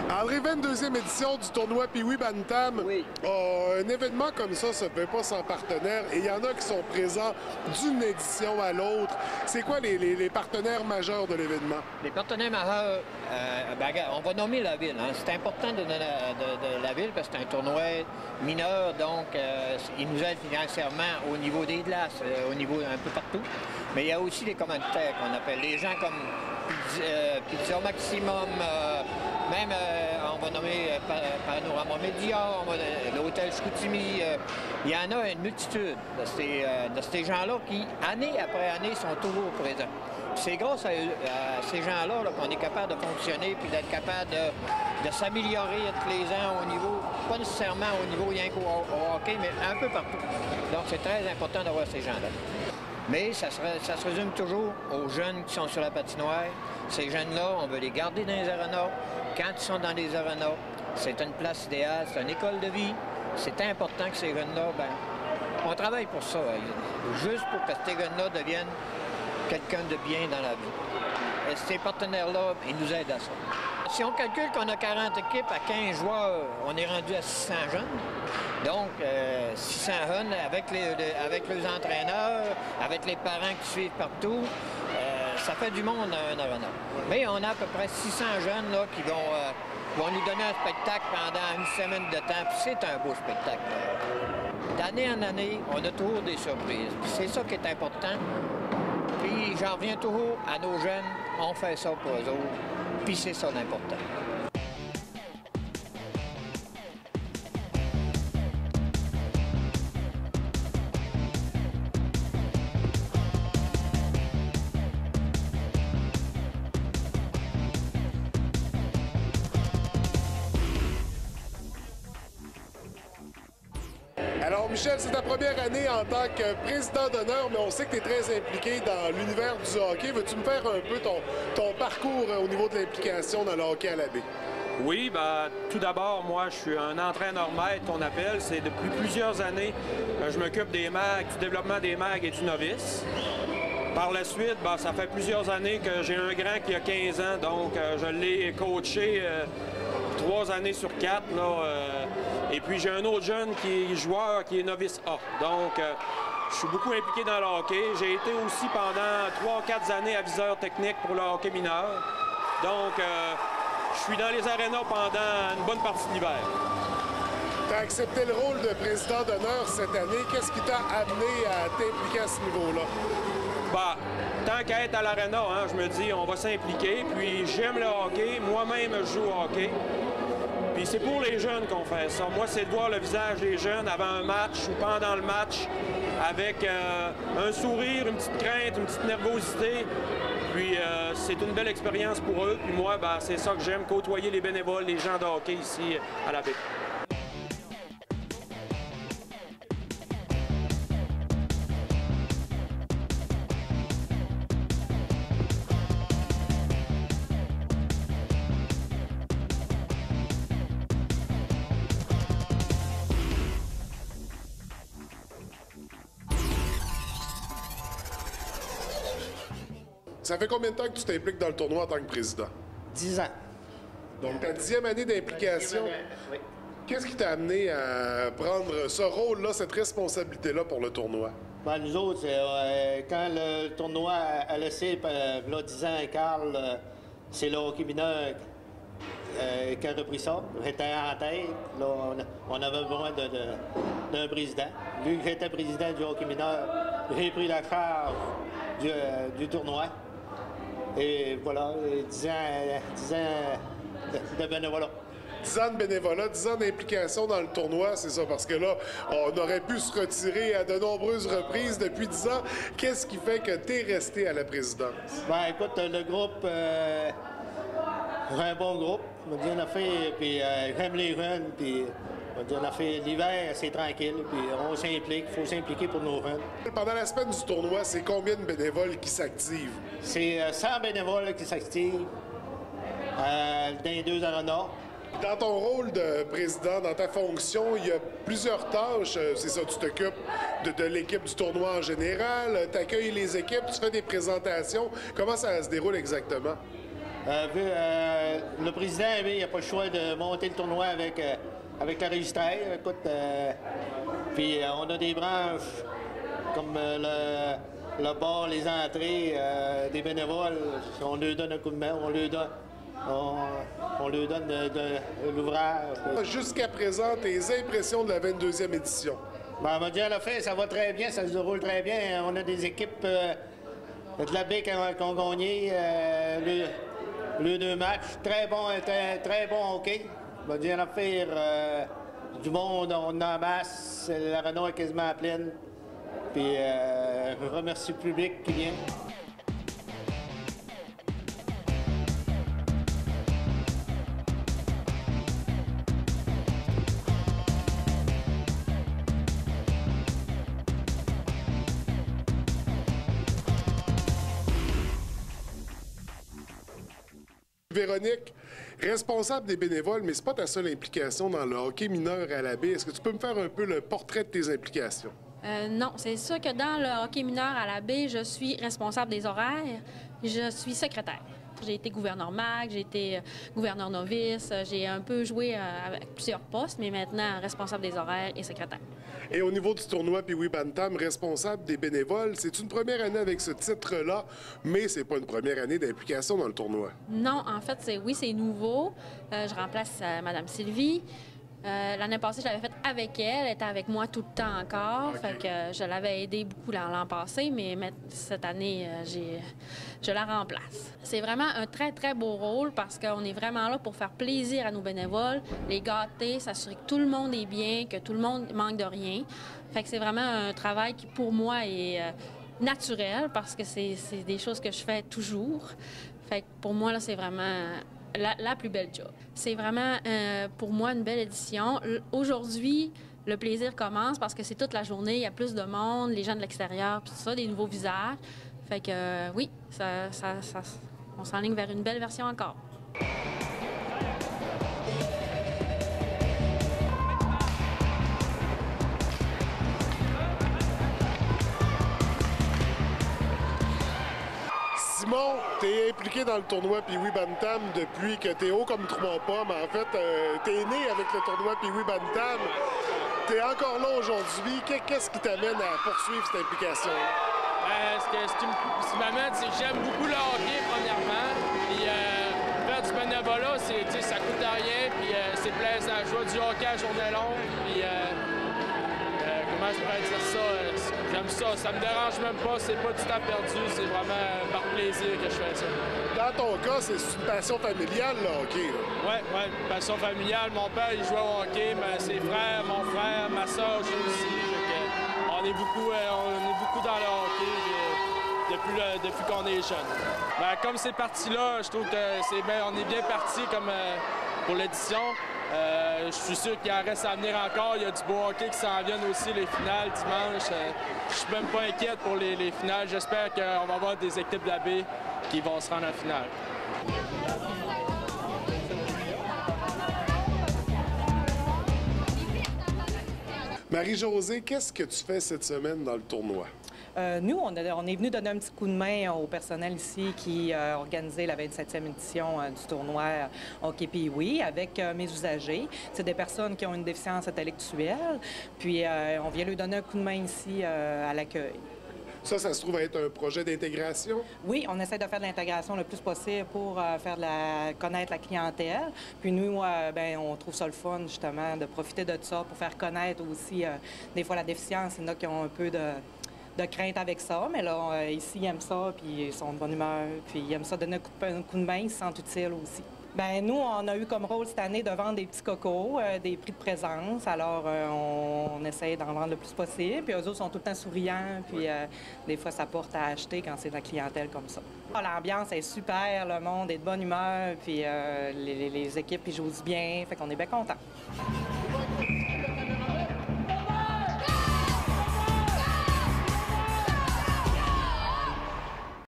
André, 22e édition du tournoi Pee-Wee Bantam. Oui. Un événement comme ça se fait pas sans partenaire et il y en a qui sont présents d'une édition à l'autre. C'est quoi les partenaires majeurs de l'événement? Les partenaires majeurs, on va nommer la ville. Hein. C'est important de la ville parce que c'est un tournoi mineur, donc il nous aide financièrement au niveau des glaces, au niveau un peu partout. Mais il y a aussi les commanditaires qu'on appelle les gens comme Pizza Maximum, même on va nommer Panorama Média, l'hôtel Chicoutimi. Il y en a une multitude de ces gens-là qui, année après année, sont toujours présents. C'est grâce à ces gens-là qu'on est capable de fonctionner puis d'être capable de s'améliorer tous les ans au niveau, pas nécessairement au niveau rien qu'au hockey, mais un peu partout. Donc c'est très important d'avoir ces gens-là. Mais ça se résume toujours aux jeunes qui sont sur la patinoire. Ces jeunes-là, on veut les garder dans les arénas. Quand ils sont dans les arénas, c'est une place idéale, c'est une école de vie. C'est important que ces jeunes-là, on travaille pour ça, juste pour que ces jeunes-là deviennent quelqu'un de bien dans la vie. Et ces partenaires-là, ils nous aident à ça. Si on calcule qu'on a 40 équipes à 15 joueurs, on est rendu à 600 jeunes. Donc, 600 jeunes avec les entraîneurs, avec les parents qui suivent partout, ça fait du monde dans un arena. Mais on a à peu près 600 jeunes là, qui vont nous donner un spectacle pendant une semaine de temps, puis c'est un beau spectacle. D'année en année, on a toujours des surprises. C'est ça qui est important. Puis j'en reviens toujours à nos jeunes, on fait ça pour eux autres, puis c'est ça l'important. Alors, Michel, c'est ta première année en tant que président d'honneur, mais on sait que tu es très impliqué dans l'univers du hockey. Veux-tu me faire un peu ton parcours au niveau de l'implication dans le hockey à la baie? Oui, tout d'abord, moi, je suis un entraîneur-maître, on appelle. C'est depuis plusieurs années, je m'occupe des mags, du développement des mags et du novice. Par la suite, ça fait plusieurs années que j'ai un grand qui a 15 ans, donc je l'ai coaché 3 années sur 4. Et puis j'ai un autre jeune qui est joueur, qui est novice A. Donc je suis beaucoup impliqué dans le hockey. J'ai été aussi pendant 3-4 années aviseur technique pour le hockey mineur. Donc je suis dans les arénas pendant une bonne partie de l'hiver. Tu as accepté le rôle de président d'honneur cette année. Qu'est-ce qui t'a amené à t'impliquer à ce niveau-là? Tant qu'à être à l'aréna, je me dis on va s'impliquer. Puis j'aime le hockey. Moi-même, je joue au hockey. Puis c'est pour les jeunes qu'on fait ça. Moi, c'est de voir le visage des jeunes avant un match ou pendant le match avec un sourire, une petite crainte, une petite nervosité. Puis c'est une belle expérience pour eux. Puis moi, c'est ça que j'aime, côtoyer les bénévoles, les gens de hockey ici à la baie. Ça fait combien de temps que tu t'impliques dans le tournoi en tant que président? 10 ans. Donc, ta 10e année d'implication. Oui. Qu'est-ce qui t'a amené à prendre ce rôle-là, cette responsabilité-là pour le tournoi? Nous autres, quand le tournoi a laissé, là, 10 ans, Carl, c'est le hockey mineur qui a repris ça. J'étais en tête. Là, on avait besoin d'un président. Vu que j'étais président du hockey mineur, j'ai pris la charge du tournoi. Et voilà, 10 ans de bénévolat. 10 ans de bénévolat, 10 ans d'implication dans le tournoi, c'est ça, parce que là, on aurait pu se retirer à de nombreuses reprises depuis 10 ans. Qu'est-ce qui fait que tu es resté à la présidence? Écoute, le groupe, j'ai un bon groupe, on a fait, puis j'aime les jeunes, puis on a fait l'hiver, c'est tranquille, puis on s'implique, il faut s'impliquer pour nos jeunes. Pendant la semaine du tournoi, c'est combien de bénévoles qui s'activent? C'est 100 bénévoles qui s'activent dans les 2 arénas. Dans ton rôle de président, dans ta fonction, il y a plusieurs tâches. C'est ça, tu t'occupes de l'équipe du tournoi en général, tu accueilles les équipes, tu fais des présentations. Comment ça se déroule exactement? Le président, lui, il n'a pas le choix de monter le tournoi avec la Régistraire. Écoute, puis on a des branches comme le bar, les entrées, des bénévoles. On leur donne un coup de main, on leur donne de l'ouvrage. Jusqu'à présent, tes impressions de la 22e édition? Ben, on va dire, le fait, ça va très bien, ça se déroule très bien. On a des équipes de la baie qui ont gagné les 2 matchs. Très bon hockey. On va dire, l'affaire du monde, on en a masse. La Renault est quasiment pleine. Puis, je remercie le public qui vient. Véronique, responsable des bénévoles, mais c'est pas ta seule implication dans le hockey mineur à la baie. Est-ce que tu peux me faire un peu le portrait de tes implications? Non, c'est sûr que dans le hockey mineur à la baie, je suis responsable des horaires, je suis secrétaire. J'ai été gouverneur mag, j'ai été gouverneur novice, j'ai un peu joué avec plusieurs postes, mais maintenant responsable des horaires et secrétaire. Et au niveau du tournoi Pee-Wee Bantam, responsable des bénévoles, c'est une première année avec ce titre-là, mais c'est pas une première année d'implication dans le tournoi. Non, en fait, c'est nouveau. Je remplace Mme Sylvie. L'année passée, je l'avais faite avec elle. Elle était avec moi tout le temps encore. Okay. Fait que je l'avais aidée beaucoup l'an passé, mais cette année, je la remplace. C'est vraiment un très, très beau rôle parce qu'on est vraiment là pour faire plaisir à nos bénévoles, les gâter, s'assurer que tout le monde est bien, que tout le monde manque de rien. Fait que c'est vraiment un travail qui, pour moi, est naturel parce que c'est des choses que je fais toujours. Fait que pour moi, là, c'est vraiment la plus belle job. C'est vraiment, pour moi, une belle édition. Aujourd'hui, le plaisir commence parce que c'est toute la journée, il y a plus de monde, les gens de l'extérieur, puis tout ça, des nouveaux visages. Fait que oui, on s'enligne vers une belle version encore. Simon, t'es impliqué dans le tournoi Pee-Wee Bantam depuis que t'es haut comme 3 pommes. En fait, t'es né avec le tournoi Pee-Wee Bantam. T'es encore là aujourd'hui. Qu'est-ce qui t'amène à poursuivre cette implication-là? Ce qui m'amène, c'est que j'aime beaucoup le hockey, premièrement. Puis faire du bénévolat, ça coûte rien. Puis c'est plaisant. Je vois du hockey à journée longue. Puis comment je pourrais dire ça? J'aime ça. Ça me dérange même pas. C'est pas du temps perdu. C'est vraiment par plaisir que je fais ça. Dans ton cas, c'est une passion familiale, le hockey. Oui, passion familiale. Mon père, il jouait au hockey. Ses frères, mon frère, ma soeur joue aussi. On est beaucoup dans le hockey depuis qu'on est jeune. Comme c'est parti là, je trouve qu'on est bien parti comme pour l'édition. Je suis sûr qu'il en reste à venir encore. Il y a du beau hockey qui s'en vient aussi, les finales dimanche. Je suis même pas inquiète pour les finales. J'espère qu'on va avoir des équipes de la baie qui vont se rendre en finale. Marie-Josée, qu'est-ce que tu fais cette semaine dans le tournoi? Nous, on est venu donner un petit coup de main au personnel ici qui a organisé la 27e édition du tournoi Hockey Pee-Wee avec mes usagers. C'est des personnes qui ont une déficience intellectuelle. Puis, on vient lui donner un coup de main ici à l'accueil. Ça se trouve être un projet d'intégration? Oui, on essaie de faire de l'intégration le plus possible pour connaître la clientèle. Puis nous, on trouve ça le fun, justement, de profiter de ça pour faire connaître aussi, des fois, la déficience. Il y en a qui ont un peu de crainte avec ça, mais là, ici, ils aiment ça, puis ils sont de bonne humeur, puis ils aiment ça donner un coup de main, ils se sentent utiles aussi. Bien, nous, on a eu comme rôle cette année de vendre des petits cocos, des prix de présence. Alors, on essaie d'en vendre le plus possible. Puis eux autres sont tout le temps souriants. Puis des fois, ça porte à acheter quand c'est de la clientèle comme ça. L'ambiance est super, le monde est de bonne humeur. Puis les équipes, ils jouent bien. Fait qu'on est bien contents.